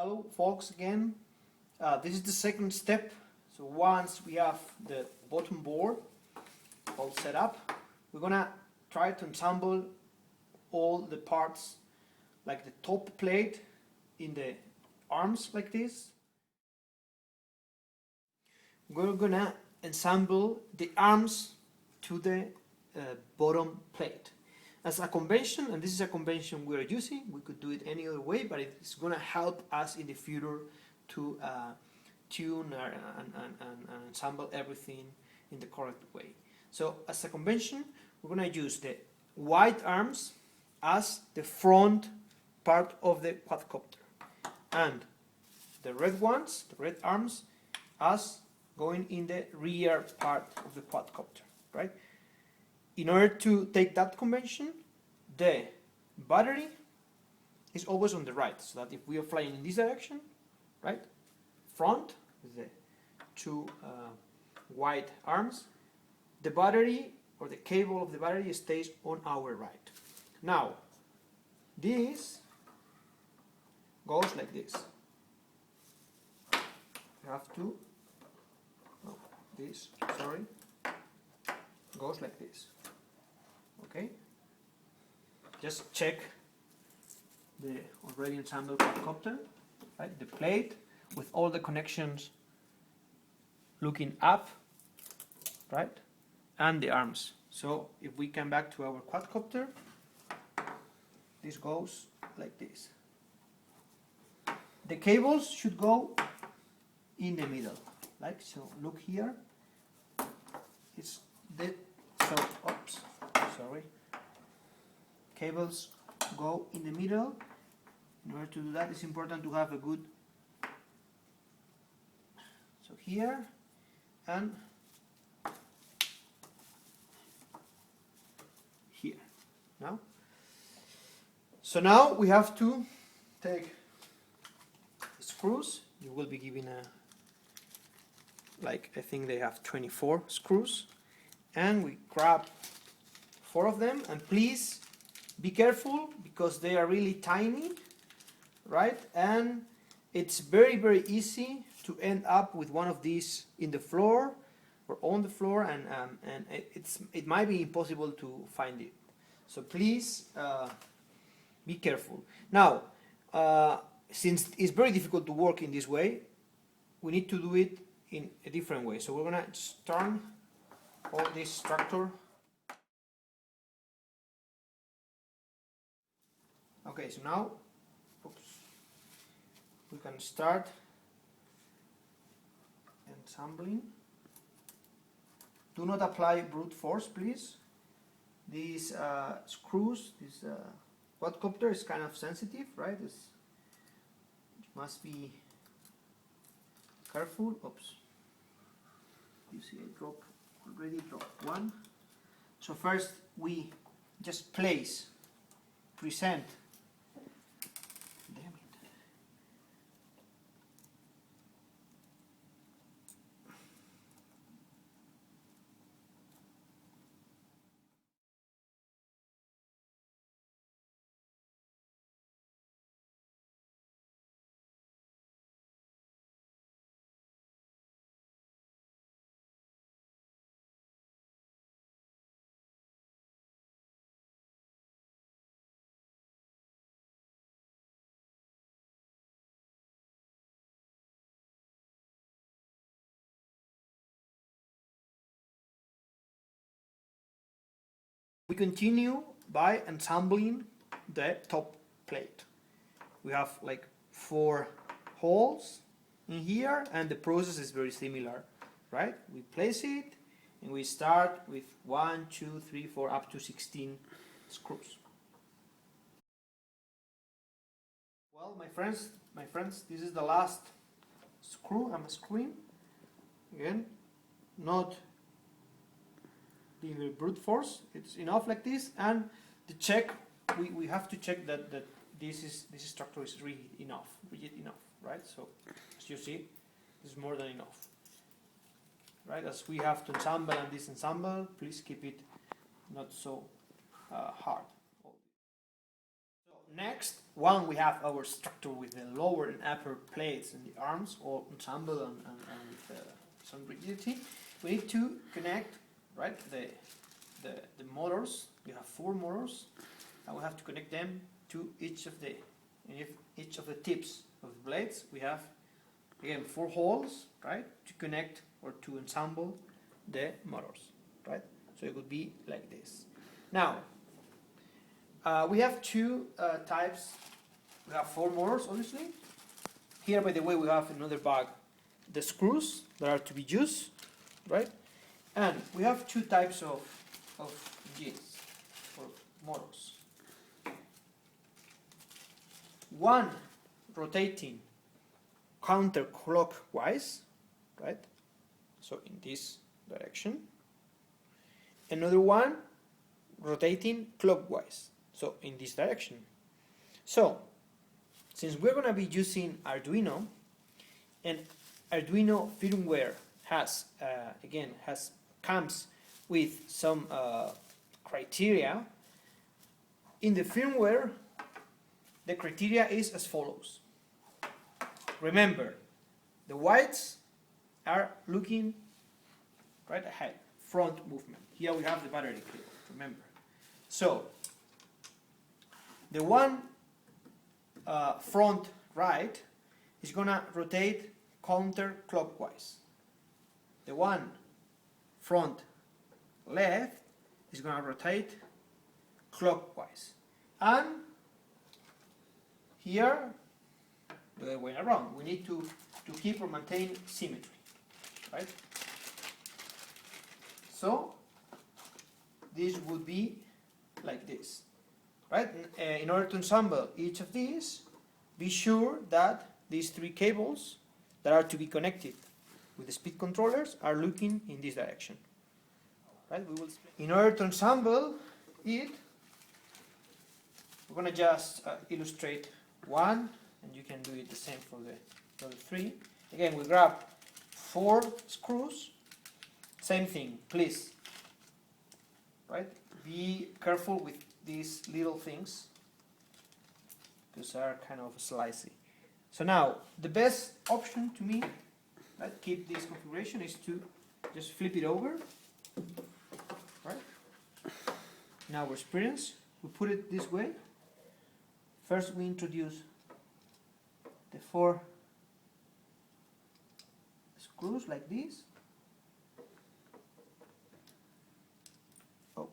Hello folks again. This is the second step. So once we have the bottom board all set up, we're gonna try to assemble all the parts, like the top plate in the arms like this. We're gonna assemble the arms to the bottom plate. As a convention, and this is a convention we're using, we could do it any other way, but it's going to help us in the future to tune and assemble everything in the correct way. So as a convention, we're going to use the white arms as the front part of the quadcopter, and the red ones, the red arms, as going in the rear part of the quadcopter, right? In order to take that convention, the battery is always on the right, so that if we are flying in this direction, right, front with the two white arms, the battery or the cable of the battery stays on our right. Now, this goes like this. You have to, oh, this, sorry, goes like this. Okay, just check the already assembled quadcopter, right? The plate with all the connections looking up, right? And the arms. So if we come back to our quadcopter, this goes like this. The cables should go in the middle, like so. Look here. It's the oops. Sorry. Cables go in the middle. In order to do that, it's important to have a good, so here and here. Now, so now we have to take screws. You will be given a, like, I think they have 24 screws, and we grab 4 of them, and please be careful because they are really tiny, right? And it's very easy to end up with one of these in the floor or on the floor, and it might be impossible to find it. So please be careful. Now, since it's very difficult to work in this way, we need to do it in a different way. So we're gonna just turn all this structure. Okay, so now, oops, we can start assembling. Do not apply brute force, please. These screws, this quadcopter is kind of sensitive, right? You must be careful. Oops. You see, I already dropped one. So first we just present. Damn it. We continue by assembling the top plate. We have like 4 holes in here, and the process is very similar, right? We place it and we start with 1, 2, 3, 4, up to 16 screws. Well, my friends, this is the last screw I'm screwing. Again, not the brute force, it's enough like this, and the check, we have to check that this structure is rigid enough, right? So as you see, this is more than enough, right? As we have to assemble and disassemble, please keep it not so hard. So Next one, we have our structure with the lower and upper plates and the arms, all ensemble and with some rigidity. We need to connect, right, the motors. We have 4 motors, and we have to connect them to each of the tips of the blades. We have, again, 4 holes, right, to connect or to ensemble the motors, right? So it would be like this. Now, we have 2 types. We have 4 motors, obviously. Here, by the way, we have another bag, the screws that are to be used, right? And we have 2 types of gears or motors. One rotating counterclockwise, right? So in this direction. Another one rotating clockwise, so in this direction. So, since we're going to be using Arduino, and Arduino firmware comes with some criteria. In the firmware, the criteria is as follows. Remember, the whites are looking right ahead, front movement. Here we have the battery cable, remember. So, the one front right is gonna rotate counterclockwise. The one front left is gonna rotate clockwise. And here, the other way around. We need to keep or maintain symmetry, right? So, this would be like this, right? In order to ensemble each of these, be sure that these 3 cables that are to be connected with the speed controllers are looking in this direction, right? In order to ensemble it, we're going to just illustrate one, and you can do it the same for the other 3. Again, we grab 4 screws. Same thing, please, right? Be careful with these little things because they are kind of slicey. So now, the best option to me, right, keep this configuration, is to just flip it over, right? In our experience, we put it this way. First, we introduce the 4 screws like this. Oh,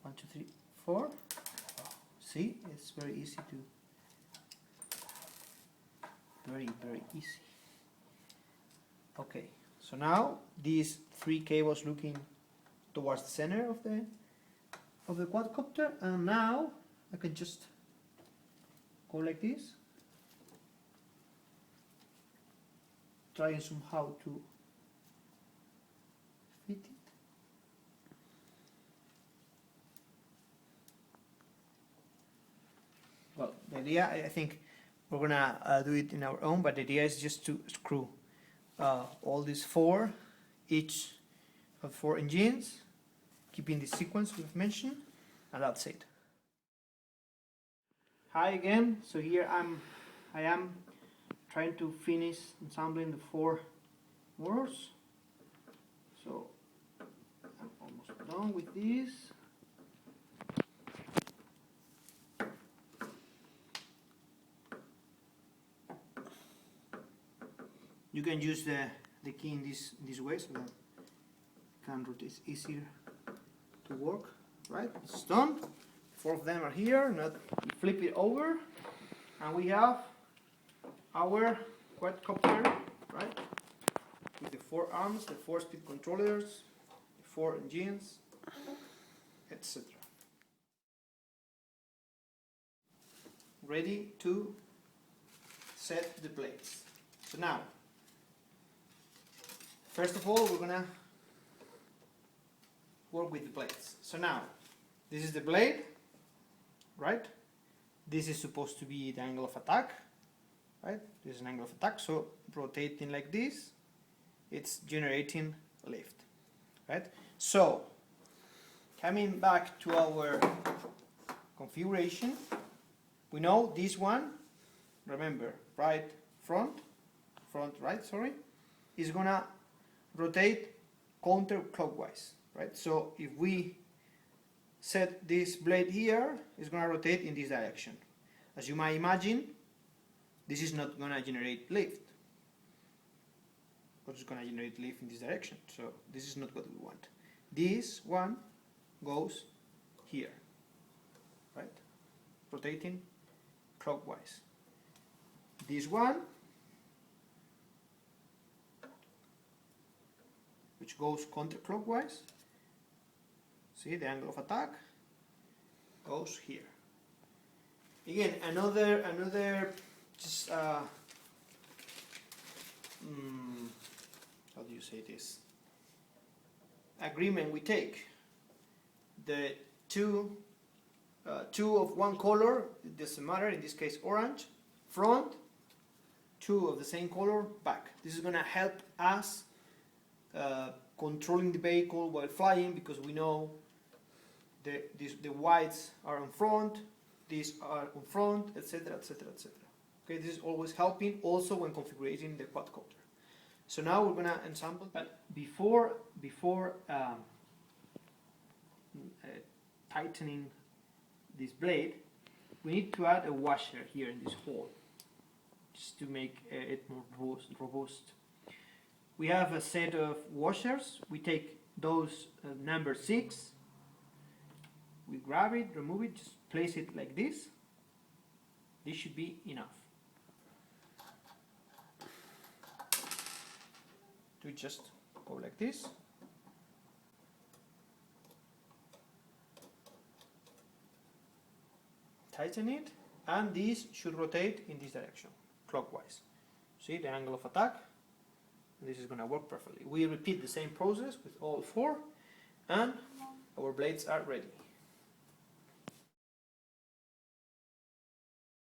1, 2, 3, 4. See, it's very easy to, very easy. Okay, so now these 3 cables looking towards the center of the quadcopter, and now I can just go like this, trying somehow to fit it. Well, the idea, I think we're gonna do it in our own, but the idea is just to screw all these 4, each of 4 engines, keeping the sequence we've mentioned, and that's it. Hi again. So here I am trying to finish assembling the 4 motors. So I'm almost done with this. You can use the key in this way so that it can rotate, it's easier to work. Right, it's done. 4 of them are here. Now we flip it over, and we have our quadcopter, right? With the 4 arms, the 4 speed controllers, the 4 engines, etc. Ready to set the plates. So now, first of all, we're gonna work with the blades. So now, this is the blade, right? This is supposed to be the angle of attack, right? This is an angle of attack, so rotating like this, it's generating lift, right? So, Coming back to our configuration, we know this one, remember, front right, sorry, is gonna rotate counterclockwise, right? So if we set this blade here, it's gonna rotate in this direction. As you might imagine, this is not gonna generate lift. But it's gonna generate lift in this direction, so this is not what we want. This one goes here, right? Rotating clockwise. This one, which goes counterclockwise, see the angle of attack, goes here. Again, another just how do you say this? Agreement we take. The two of one color, it doesn't matter, in this case orange, front, two of the same color, back. This is going to help us controlling the vehicle while flying, because we know the whites are on front, these are on front, etc, etc, etc. Okay, this is always helping also when configuring the quadcopter. So now we're going to ensamble, but before tightening this blade, we need to add a washer here in this hole, just to make it more robust. We have a set of washers. We take those number 6, we grab it, remove it, just place it like this. This should be enough. We just go like this. Tighten it, and this should rotate in this direction, clockwise. See the angle of attack? This is going to work perfectly. We repeat the same process with all 4, and our blades are ready.